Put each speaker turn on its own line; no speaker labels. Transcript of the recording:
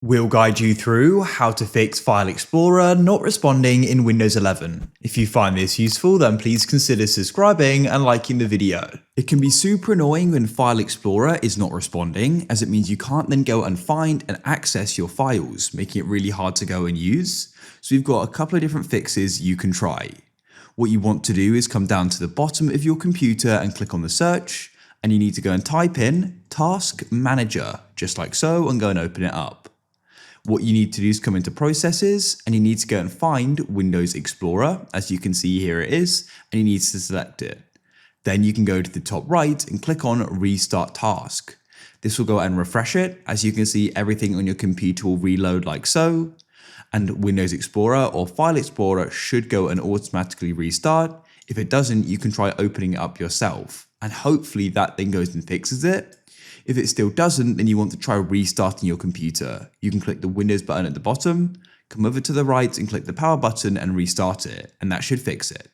We'll guide you through how to fix File Explorer not responding in Windows 11. If you find this useful, then please consider subscribing and liking the video. It can be super annoying when File Explorer is not responding, as it means you can't then go and find and access your files, making it really hard to go and use. So we've got a couple of different fixes you can try. What you want to do is come down to the bottom of your computer and click on the search, and you need to go and type in Task Manager, just like so, and go and open it up. What you need to do is come into Processes, and you need to go and find Windows Explorer. As you can see, here it is, and you need to select it. Then you can go to the top right and click on Restart Task. This will go and refresh it. As you can see, everything on your computer will reload like so, and Windows Explorer or File Explorer should go and automatically restart. If it doesn't, you can try opening it up yourself, and hopefully that then goes and fixes it. If it still doesn't, then you want to try restarting your computer. You can click the Windows button at the bottom, come over to the right and click the power button and restart it, and that should fix it.